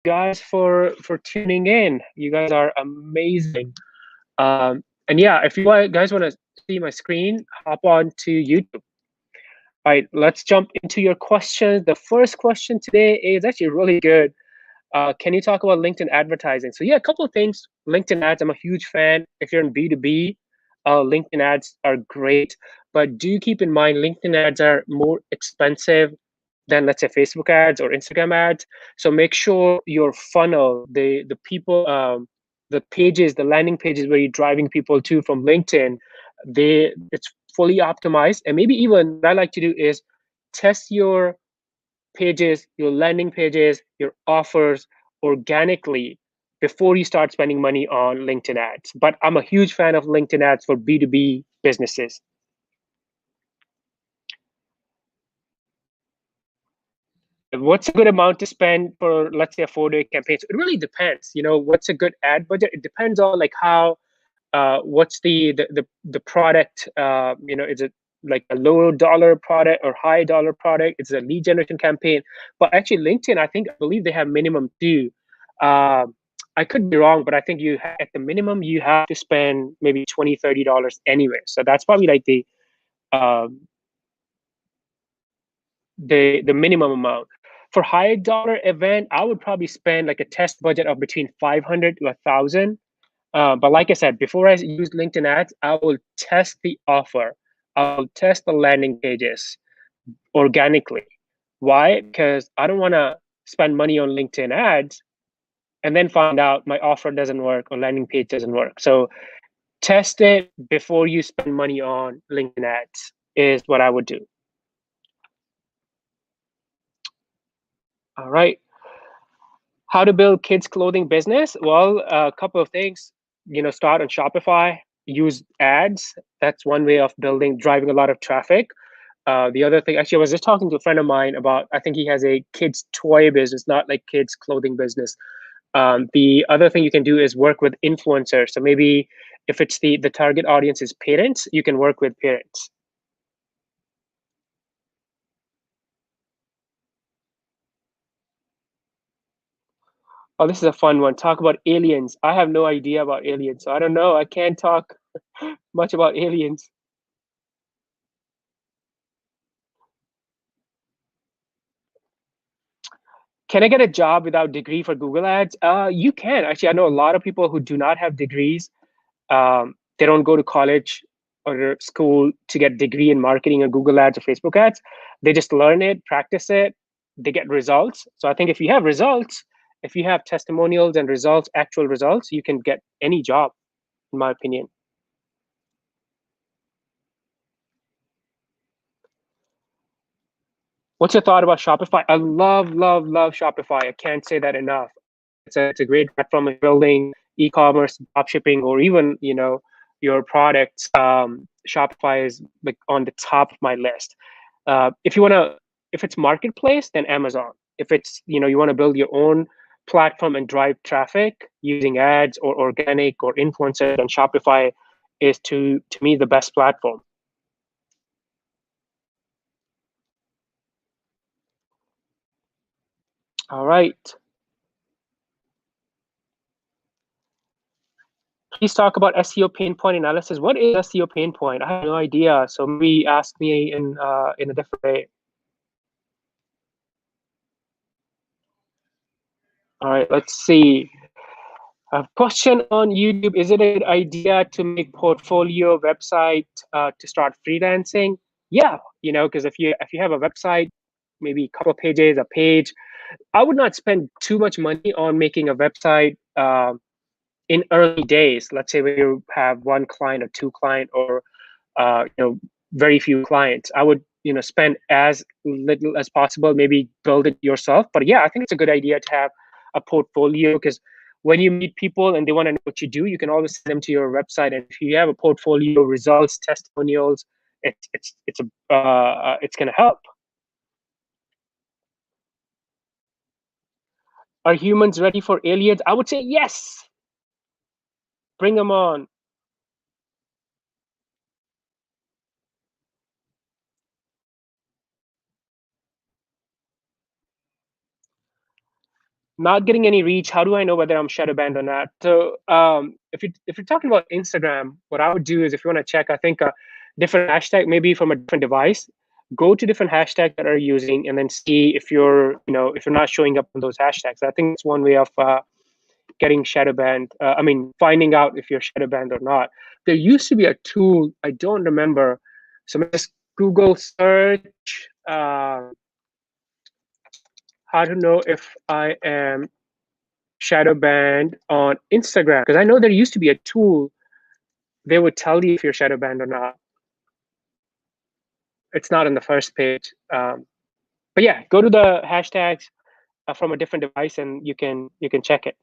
guys for tuning in. You guys are amazing. And yeah, if you guys want to see my screen, hop on to YouTube. All right, let's jump into your questions. The first question today is actually really good. Can you talk about LinkedIn advertising? So yeah, a couple of things. LinkedIn ads, I'm a huge fan. If you're in B2B, LinkedIn ads are great. But do keep in mind, LinkedIn ads are more expensive than, let's say, Facebook ads or Instagram ads. So make sure your funnel, the people, the pages, the landing pages where you're driving people to from LinkedIn, it's fully optimized. And maybe even what I like to do is test your pages, your landing pages, your offers organically before you start spending money on LinkedIn ads. But I'm a huge fan of LinkedIn ads for B2B businesses. What's a good amount to spend for, let's say, a 4-day campaign? So it really depends. What's a good ad budget? It depends on like how what's the product. Is it like a low dollar product or high dollar product? It's a lead generation campaign. But actually, LinkedIn, I believe they have minimum too. uh, I could be wrong, but I think at the minimum you have to spend maybe $20-$30 anyway. So that's probably like um, the minimum amount. For high dollar event, I would probably spend like a test budget of between 500 to 1,000. But like I said, before I use LinkedIn ads, I will test the offer. I'll test the landing pages organically. Why? Because I don't want to spend money on LinkedIn ads and then find out my offer doesn't work or landing page doesn't work. So test it before you spend money on LinkedIn ads is what I would do. All right. How to build kids clothing business? Well, a couple of things. Start on Shopify, use ads. That's one way of driving a lot of traffic. The other thing, actually, I was just talking to a friend of mine about, I think he has a kids toy business, not like kids clothing business. The other thing you can do is work with influencers. So maybe if it's the target audience is parents, you can work with parents. Oh, this is a fun one. Talk about aliens. I have no idea about aliens, so I don't know. I can't talk much about aliens. Can I get a job without degree for Google Ads? You can. Actually, I know a lot of people who do not have degrees. They don't go to college or school to get degree in marketing or Google Ads or Facebook Ads. They just learn it, practice it, they get results. So I think if you have results, if you have testimonials and results, actual results, you can get any job, in my opinion. What's your thought about Shopify? I love, love, love Shopify. I can't say that enough. It's a great platform for building e-commerce, drop shipping, or even your products. Shopify is like on the top of my list. If it's marketplace, then Amazon. If it's you want to build your own platform and drive traffic using ads or organic or influencer, then Shopify is to me the best platform. All right. Please talk about SEO pain point analysis. What is SEO pain point? I have no idea. So maybe ask me in a different way. All right, let's see. A question on YouTube: is it a good idea to make portfolio website to start freelancing? Yeah, because if you have a website, maybe a couple of pages, a page, I would not spend too much money on making a website in early days. Let's say when you have one client or two client or very few clients. I would spend as little as possible, maybe build it yourself. But yeah, I think it's a good idea to have a portfolio, because when you meet people and they want to know what you do, you can always send them to your website. And if you have a portfolio, results, testimonials, it's going to help. Are humans ready for aliens? I would say yes. Bring them on. not getting any reach. How do I know whether I'm shadow banned or not? So if you're talking about Instagram, what I would do is if you want to check, I think a different hashtag, maybe from a different device, go to different hashtags that are using, and then see if you're if you're not showing up on those hashtags. I think it's one way of getting shadow banned. I mean, finding out if you're shadow banned or not. There used to be a tool, I don't remember. So just Google search how to know if I am shadow banned on Instagram, because I know there used to be a tool, they would tell you if you're shadow banned or not. It's not on the first page. But yeah, go to the hashtags from a different device, and you can check it.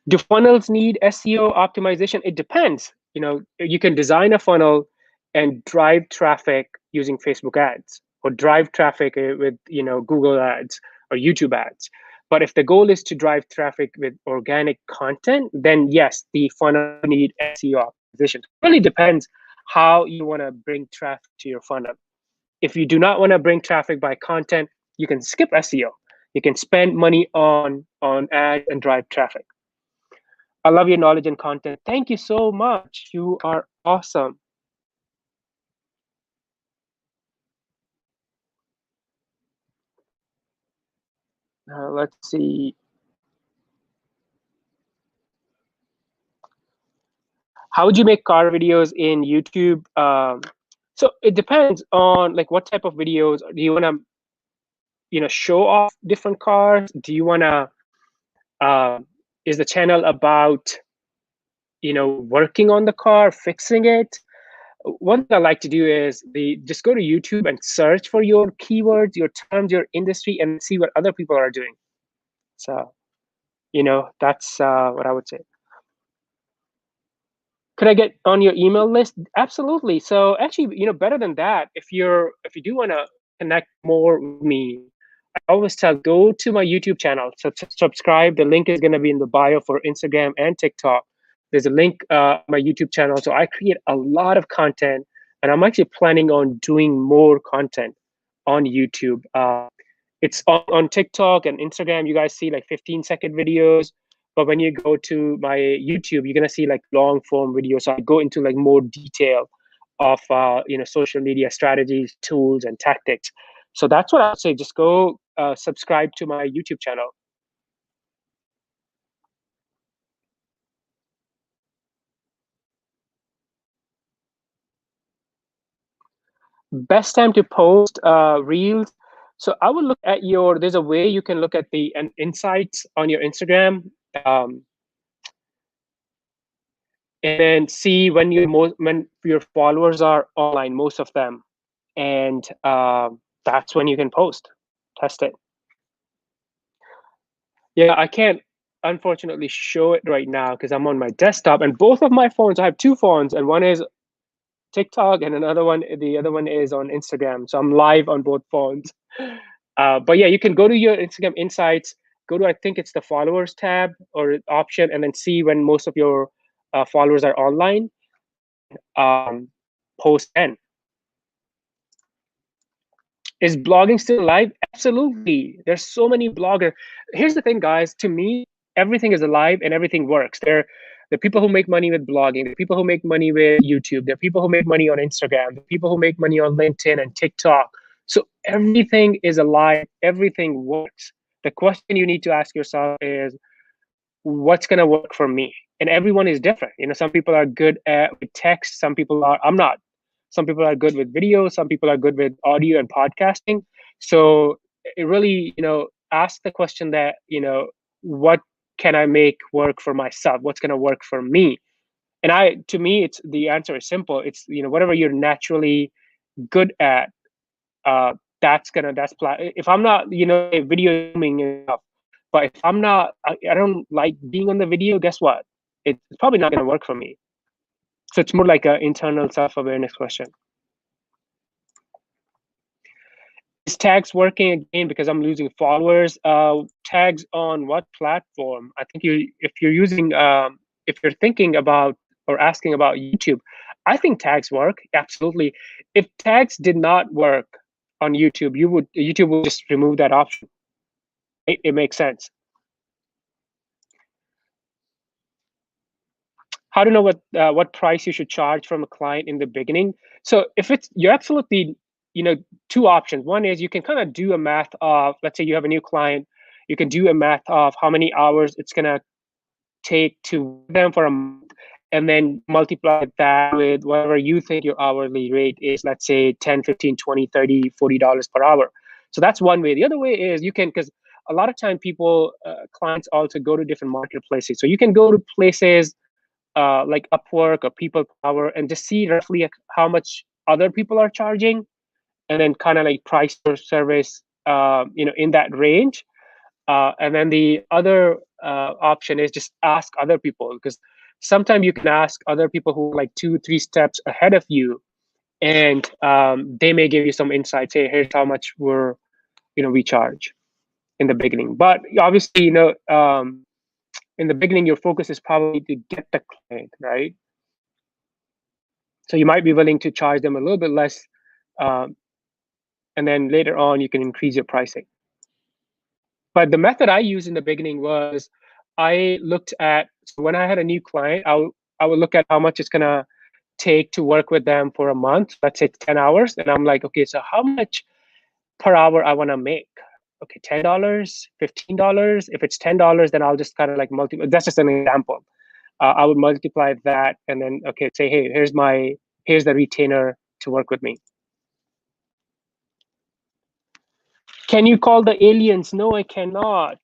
Do funnels need SEO optimization? It depends. You can design a funnel and drive traffic using Facebook ads, or drive traffic with Google ads or YouTube ads. But if the goal is to drive traffic with organic content, then yes, the funnel need SEO optimization. It really depends how you want to bring traffic to your funnel. If you do not want to bring traffic by content, you can skip SEO. You can spend money on ads and drive traffic. I love your knowledge and content. Thank you so much. You are awesome. Let's see. How would you make car videos in YouTube? So it depends on like what type of videos. Do you want to show off different cars? Do you want to is the channel about working on the car, fixing it? One thing I like to do is just go to YouTube and search for your keywords, your terms, your industry, and see what other people are doing. So that's what I would say. Could I get on your email list? Absolutely. So actually, better than that, if you do want to connect more with me, I always tell, go to my YouTube channel. So subscribe. The link is going to be in the bio for Instagram and TikTok. There's a link my YouTube channel. So I create a lot of content, and I'm actually planning on doing more content on YouTube. It's on TikTok and Instagram. You guys see like 15-second videos. But when you go to my YouTube, you're gonna see like long form videos. So I go into like more detail of social media strategies, tools, and tactics. So that's what I would say. Just go subscribe to my YouTube channel. Best time to post reels. So I would look at there's a way you can look at the insights on your Instagram. And then see when your followers are online, most of them, and that's when you can post. Test it. Yeah, I can't unfortunately show it right now because I'm on my desktop, and both of my phones, I have two phones, and one is TikTok and the other one is on Instagram. So I'm live on both phones. But yeah, you can go to your Instagram insights, go to, I think it's the followers tab or option, and then see when most of your followers are online. Post then. Is blogging still alive? Absolutely. There's so many bloggers. Here's the thing, guys. To me, everything is alive and everything works. There are people who make money with blogging. There are people who make money with YouTube. There are people who make money on Instagram. There are people who make money on LinkedIn and TikTok. So everything is alive. Everything works. The question you need to ask yourself is, what's going to work for me? And everyone is different. Some people are good with text. Some people are. I'm not. Some people are good with video. Some people are good with audio and podcasting. So it really, ask the question that, what can I make work for myself? What's going to work for me? And to me, it's the answer is simple. It's, whatever you're naturally good at, if I'm not, video zooming enough, but if I'm not, I don't like being on the video, guess what? It's probably not going to work for me. So it's more like an internal self-awareness question. Is tags working again because I'm losing followers? Tags on what platform? I think if you're using, if you're thinking about or asking about YouTube, I think tags work, absolutely. If tags did not work on YouTube, YouTube would just remove that option. It makes sense. How to know what price you should charge from a client in the beginning? So if it's you're absolutely, two options. One is you can kind of do a math of, let's say you have a new client, you can do a math of how many hours it's gonna take to work them for a month, and then multiply that with whatever you think your hourly rate is, let's say 10, 15, 20, 30, $40 per hour. So that's one way. The other way is you can, because a lot of time people, clients also go to different marketplaces. So you can go to places like Upwork or People Power and just see roughly how much other people are charging, and then kind of like price your service, in that range. And then the other option is just ask other people, because sometimes you can ask other people who are like 2, 3 steps ahead of you, and they may give you some insights. Hey, here's how much we charge in the beginning. But obviously, in the beginning, your focus is probably to get the client, right? So you might be willing to charge them a little bit less, um, and then later on you can increase your pricing. But the method I used in the beginning was I looked at, so when I had a new client, I would look at how much it's gonna take to work with them for a month. Let's say 10 hours, and I'm like, okay, so how much per hour I want to make? Okay, $10, $15. If it's $10, then I'll just kind of like multiply. That's just an example. I would multiply that, and then okay, say, hey, here's the retainer to work with me. Can you call the aliens? No, I cannot.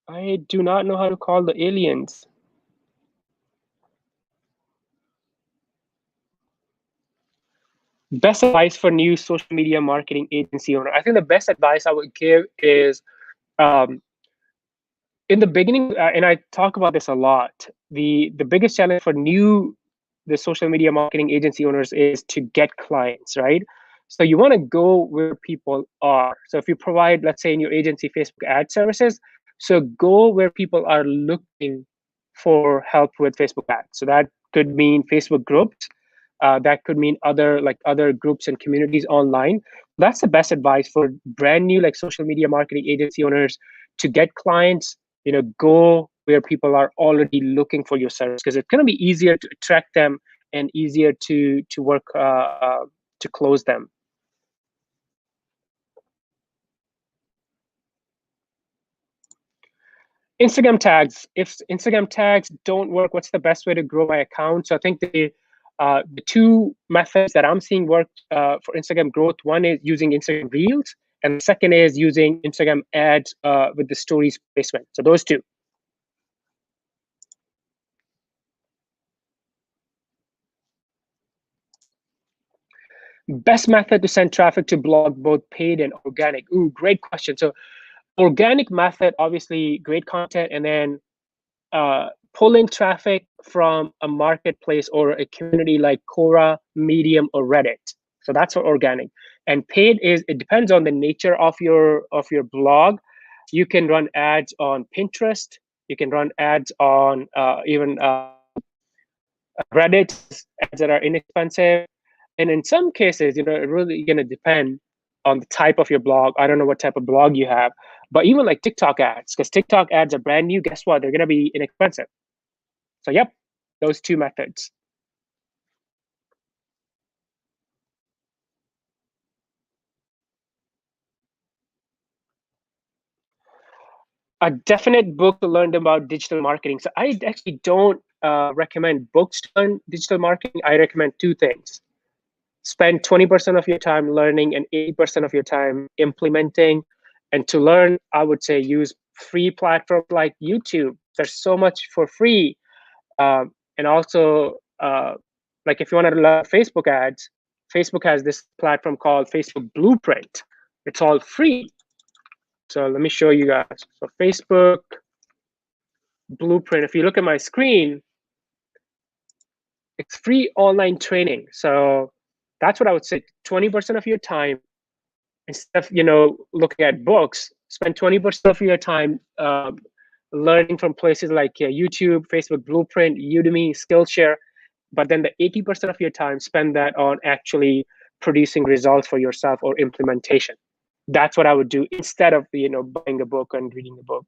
I do not know how to call the aliens. Best advice for new social media marketing agency owner. I think the best advice I would give is, um, in the beginning, and I talk about this a lot. The biggest challenge for the social media marketing agency owners is to get clients, right? So you want to go where people are. So if you provide, let's say in your agency, Facebook ad services, so go where people are looking for help with Facebook ads. So that could mean Facebook groups. That could mean other groups and communities online. That's the best advice for brand new like social media marketing agency owners to get clients. Go where people are already looking for your service, because it's going to be easier to attract them and easier to work to close them. Instagram tags. If Instagram tags don't work, what's the best way to grow my account? So I think the two methods that I'm seeing work for Instagram growth, one is using Instagram Reels, and the second is using Instagram ads with the stories placement. So those two. Best method to send traffic to blog, both paid and organic. Ooh, great question. So organic method, obviously great content, and then pulling traffic from a marketplace or a community like Quora, Medium, or Reddit. So that's for organic. And paid is, it depends on the nature of your blog. You can run ads on Pinterest. You can run ads on even Reddit, ads that are inexpensive. And in some cases, it really going to depend on the type of your blog. I don't know what type of blog you have, but even like TikTok ads, because TikTok ads are brand new. Guess what? They're going to be inexpensive. So yep, those two methods. A definite book to learn about digital marketing. So I actually don't recommend books to learn digital marketing. I recommend two things. Spend 20% of your time learning and 80% of your time implementing. And to learn, I would say use free platforms like YouTube. There's so much for free. And also, like if you want to learn Facebook ads, Facebook has this platform called Facebook Blueprint. It's all free. So let me show you guys. So Facebook Blueprint, if you look at my screen, it's free online training. So that's what I would say. 20% of your time, instead of looking at books, spend 20% of your time learning from places like YouTube, Facebook Blueprint, Udemy, Skillshare, but then the 80% of your time, spend that on actually producing results for yourself or implementation. That's what I would do instead of buying a book and reading a book.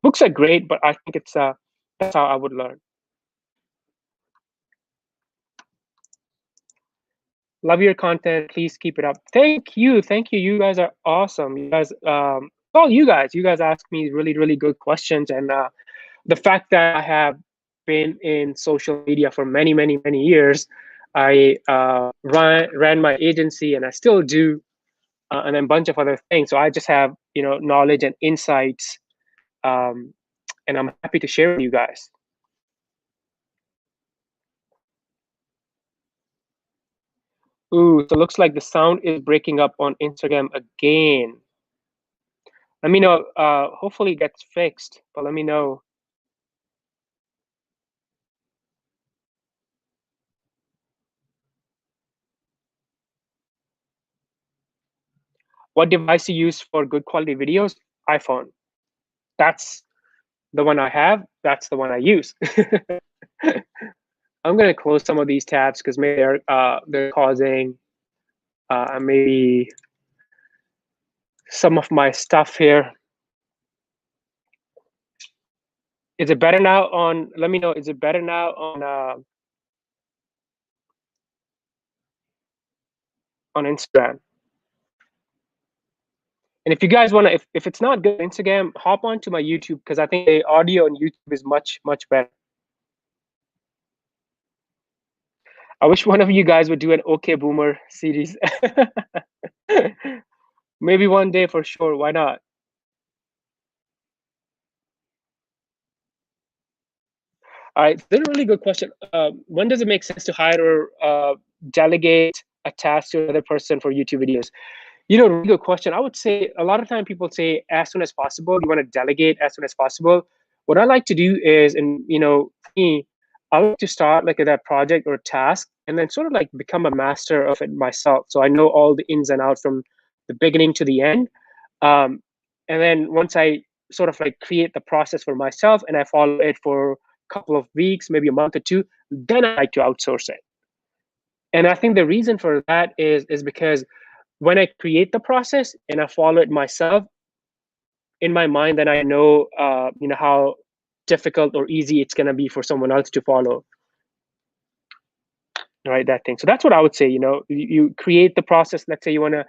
Books are great, but I think it's that's how I would learn. Love your content. Please keep it up. Thank you. Thank you. You guys are awesome. You guys, all you guys ask me really, really good questions. And the fact that I have been in social media for many, many, many years, I ran my agency, and I still do, and a bunch of other things. So I just have, knowledge and insights, and I'm happy to share with you guys. Ooh, so it looks like the sound is breaking up on Instagram again. Let me know. Hopefully it gets fixed, but let me know. What device you use for good quality videos? iPhone. That's the one I have. That's the one I use. I'm gonna close some of these tabs because maybe they're causing maybe some of my stuff here. Is it better now on? Let me know. Is it better now on Instagram? And if you guys want to, if it's not good on Instagram, hop onto my YouTube because I think the audio on YouTube is much, much better. I wish one of you guys would do an OK Boomer series. Maybe one day for sure. Why not? All right, that's a really good question. When does it make sense to hire or delegate a task to another person for YouTube videos? Really good question. I would say a lot of time people say as soon as possible. You want to delegate as soon as possible. What I like to do is, and me, I like to start like that project or task, and then sort of like become a master of it myself. So I know all the ins and outs from the beginning to the end. And then once I sort of like create the process for myself and I follow it for a couple of weeks, maybe a month or two, then I like to outsource it. And I think the reason for that is because when I create the process and I follow it myself, in my mind, then I know, how difficult or easy it's going to be for someone else to follow, right? That thing. So that's what I would say. You create the process. Let's say you want to,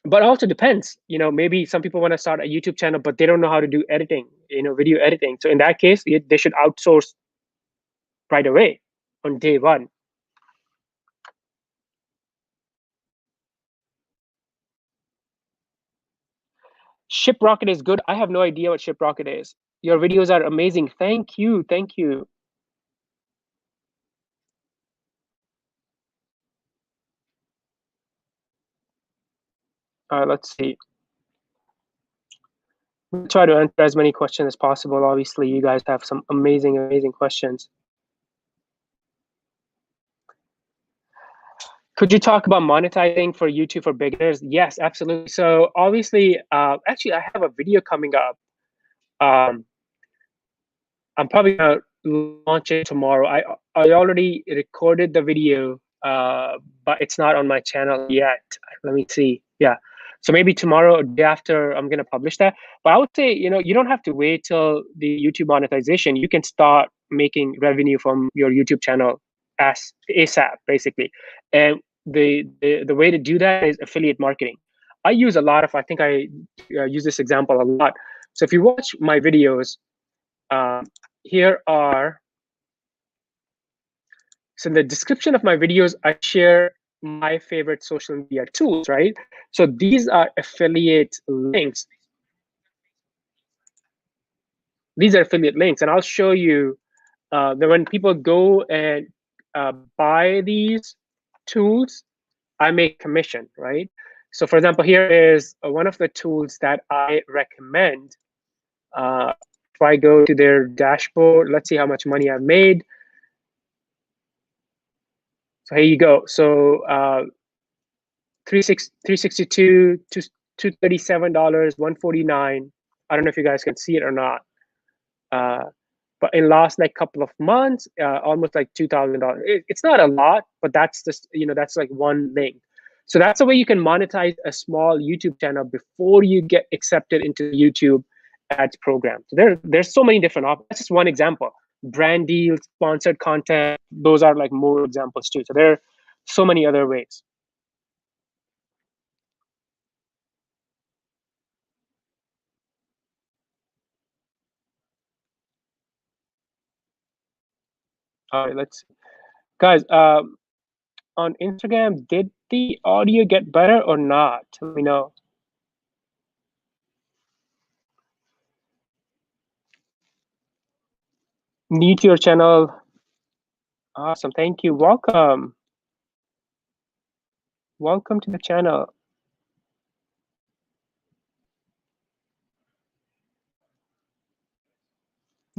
but also depends. Maybe some people want to start a YouTube channel, but they don't know how to do editing. Video editing. So in that case, they should outsource right away on day one. ShipRocket is good. I have no idea what ShipRocket is. Your videos are amazing. Thank you. Thank you. Let's see. We'll try to answer as many questions as possible. Obviously, you guys have some amazing, amazing questions. Could you talk about monetizing for YouTube for beginners? Yes, absolutely. So obviously, actually, I have a video coming up. I'm probably gonna launch it tomorrow. I already recorded the video, but it's not on my channel yet. Let me see. Yeah, so maybe tomorrow or day after I'm gonna publish that. But I would say, you don't have to wait till the YouTube monetization. You can start making revenue from your YouTube channel as ASAP, basically. And the way to do that is affiliate marketing. I use a lot of. I think I use this example a lot. So if you watch my videos. Here are, so in the description of my videos, I share my favorite social media tools, right? So these are affiliate links. These are affiliate links, and I'll show you that when people go and buy these tools, I make commission, right? So for example, here is one of the tools that I recommend. If I go to their dashboard, let's see how much money I've made. So here you go. So 362 to $237, $149. I don't know if you guys can see it or not. But in last like couple of months, almost like $2,000. It's not a lot, but that's just, that's like one link. So that's the way you can monetize a small YouTube channel before you get accepted into the YouTube ads program. So there's so many different options. That's just one example. Brand deals, sponsored content, those are like more examples too. So there are so many other ways. All right, let's see. Guys, on Instagram, did the audio get better or not? Let me know. New to your channel. Awesome. Thank you. Welcome. Welcome to the channel.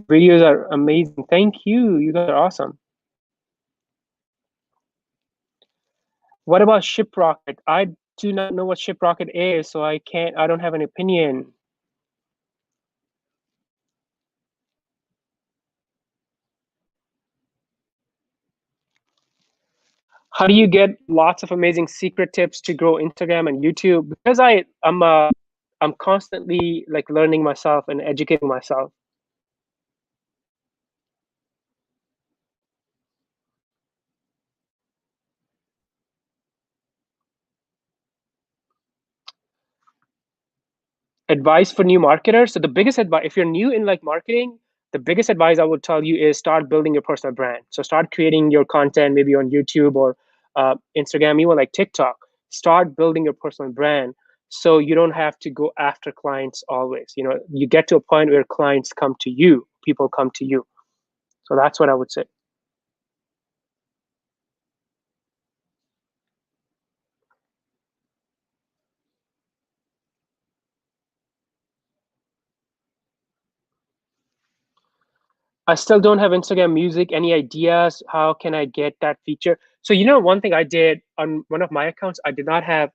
Videos are amazing. Thank you. You guys are awesome. What about Shiprocket? I do not know what Shiprocket is, so I don't have an opinion. How do you get lots of amazing secret tips to grow Instagram and YouTube? Because I'm constantly like learning myself and educating myself. Advice for new marketers. So the biggest advice, if you're new in like marketing, the biggest advice I would tell you is start building your personal brand. So start creating your content maybe on YouTube or Instagram, even like TikTok. Start building your personal brand so you don't have to go after clients always. You get to a point where clients come to you, people come to you. So that's what I would say. I still don't have Instagram Music. Any ideas? How can I get that feature? So one thing I did on one of my accounts, I did not have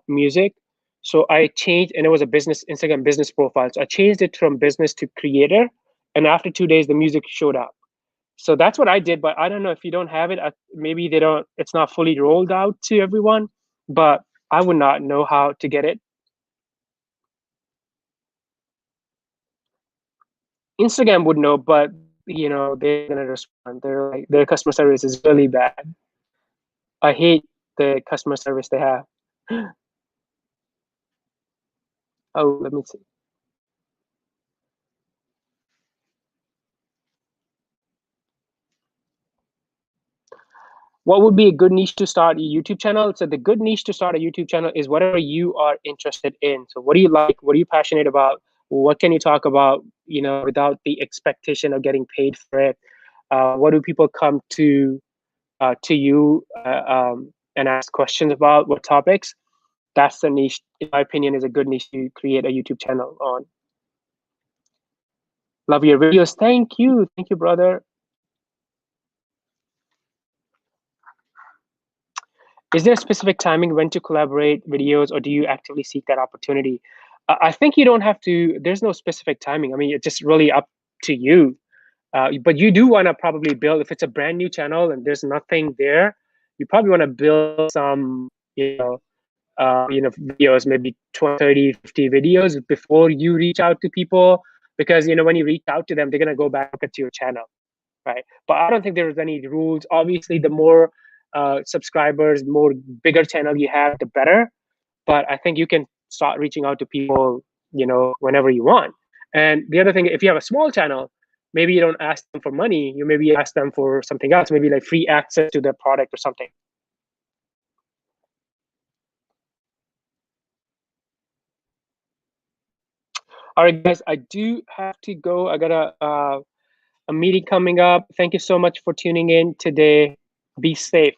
music. So I changed, and it was a Instagram business profile. So I changed it from business to creator, and after 2 days, the music showed up. So that's what I did. But I don't know if you don't have it. Maybe they don't. It's not fully rolled out to everyone. But I would not know how to get it. Instagram would know, but they're gonna respond. They're like their customer service is really bad. I hate the customer service they have. Oh, let me see. What would be a good niche to start a YouTube channel? So the good niche to start a YouTube channel is whatever you are interested in. So what do you like? What are you passionate about? What can you talk about, without the expectation of getting paid for it? What do people come to you and ask questions about? What topics? That's the niche, in my opinion, is a good niche to create a YouTube channel on. Love your videos. Thank you. Thank you, brother. Is there a specific timing when to collaborate videos, or do you actively seek that opportunity? I think you don't have to. There's no specific timing. I mean, it's just really up to you. But you do want to probably build, if it's a brand new channel and there's nothing there, you probably want to build some, videos, maybe 20, 30, 50 videos before you reach out to people. Because, when you reach out to them, they're going to go back to your channel. Right? But I don't think there's any rules. Obviously, the more subscribers, more bigger channel you have, the better. But I think you can start reaching out to people, whenever you want. And the other thing, if you have a small channel, maybe you don't ask them for money. You maybe ask them for something else, maybe like free access to their product or something. All right, guys, I do have to go. I got a meeting coming up. Thank you so much for tuning in today. Be safe.